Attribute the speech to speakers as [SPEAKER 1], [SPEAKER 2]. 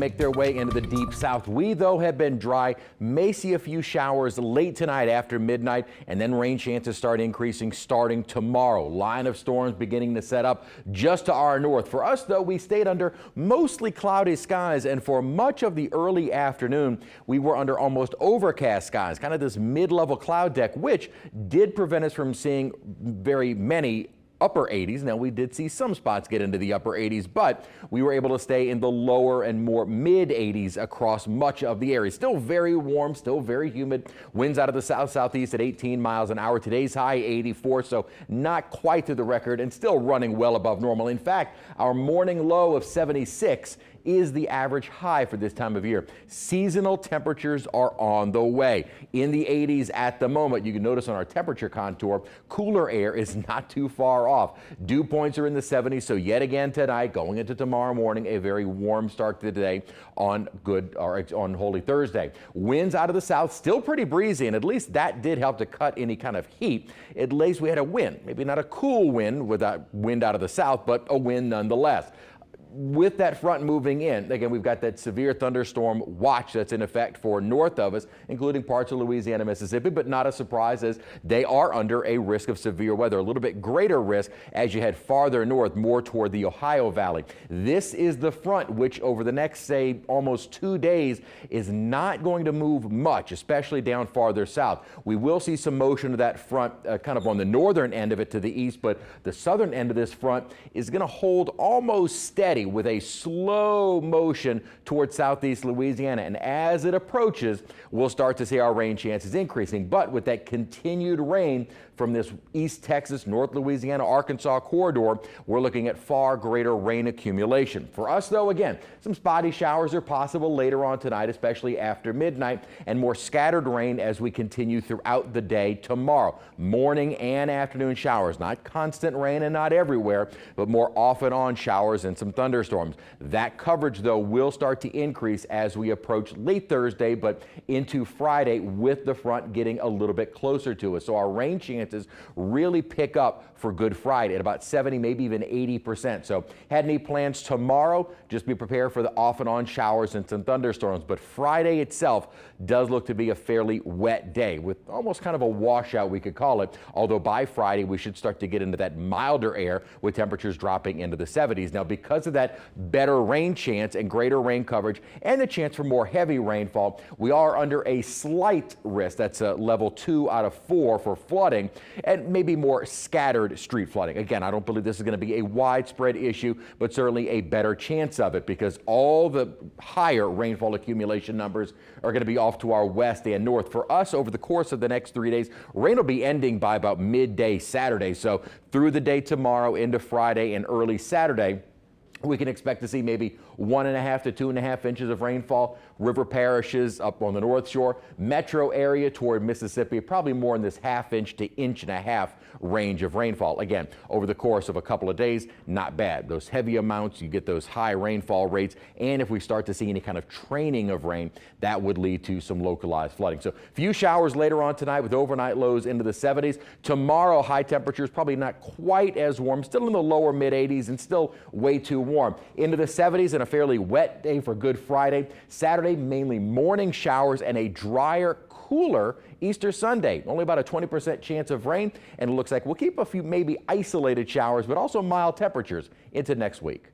[SPEAKER 1] Make their way into the deep south. We, though, have been dry. May see a few showers late tonight after midnight, and then rain chances start increasing starting tomorrow. Line of storms beginning to set up just to our north. For us, though, we stayed under mostly cloudy skies, and for much of the early afternoon, we were under almost overcast skies, kind of this mid-level cloud deck, which did prevent us from seeing very many upper 80s. Now, we did see some spots get into the upper 80s, but we were able to stay in the lower and more mid 80s across much of the area. Still very warm, still very humid. Winds out of the south-southeast at 18 miles an hour. Today's high 84, so not quite to the record and still running well above normal. In fact, our morning low of 76 is the average high for this time of year. Seasonal temperatures are on the way. In the 80s at the moment. You can notice on our temperature contour, cooler air is not too far off. Dew points are in the 70s, so yet again tonight, going into tomorrow morning, a very warm start to the day on Holy Thursday. Winds out of the south, still pretty breezy, and at least that did help to cut any kind of heat. At least we had a wind, maybe not a cool wind with that wind out of the south, but a wind nonetheless. With that front moving in, again, we've got that severe thunderstorm watch that's in effect for north of us, including parts of Louisiana, Mississippi, but not a surprise as they are under a risk of severe weather, a little bit greater risk as you head farther north, more toward the Ohio Valley. This is the front which over the next, say, almost 2 days is not going to move much, especially down farther south. We will see some motion of that front kind of on the northern end of it to the east, but the southern end of this front is going to hold almost steady with a slow motion towards southeast Louisiana. And as it approaches, we'll start to see our rain chances increasing. But with that continued rain from this East Texas, North Louisiana, Arkansas corridor, we're looking at far greater rain accumulation. For us, though, again, some spotty showers are possible later on tonight, especially after midnight, and more scattered rain as we continue throughout the day tomorrow. Morning and afternoon showers, not constant rain and not everywhere, but more off and on showers and some thunderstorms. That coverage, though, will start to increase as we approach late Thursday, but into Friday with the front getting a little bit closer to us. So our rain chances really pick up for Good Friday at about 70, maybe even 80%. So had any plans tomorrow, just be prepared for the off and on showers and some thunderstorms. But Friday itself does look to be a fairly wet day with almost kind of a washout, we could call it. Although by Friday, we should start to get into that milder air with temperatures dropping into the 70s. Now, because of that better rain chance and greater rain coverage and the chance for more heavy rainfall, we are under a slight risk. That's a level 2 out of 4 for flooding and maybe more scattered street flooding. Again, I don't believe this is going to be a widespread issue, but certainly a better chance of it because all the higher rainfall accumulation numbers are going to be off to our west and north. For us, over the course of the next 3 days, rain will be ending by about midday Saturday. So through the day tomorrow into Friday and early Saturday, we can expect to see maybe 1.5 to 2.5 inches of rainfall. River parishes up on the North Shore, metro area toward Mississippi, probably more in this 1/2 inch to 1.5 inch range of rainfall. Again, over the course of a couple of days, not bad. Those heavy amounts, you get those high rainfall rates, and if we start to see any kind of training of rain, that would lead to some localized flooding. So few showers later on tonight with overnight lows into the 70s. Tomorrow, high temperatures probably not quite as warm, still in the lower mid 80s and still way too warm. Into the 70s and a fairly wet day for Good Friday. Saturday, mainly morning showers and a drier, cooler Easter Sunday. Only about a 20% chance of rain, and it looks like we'll keep a few maybe isolated showers, but also mild temperatures into next week.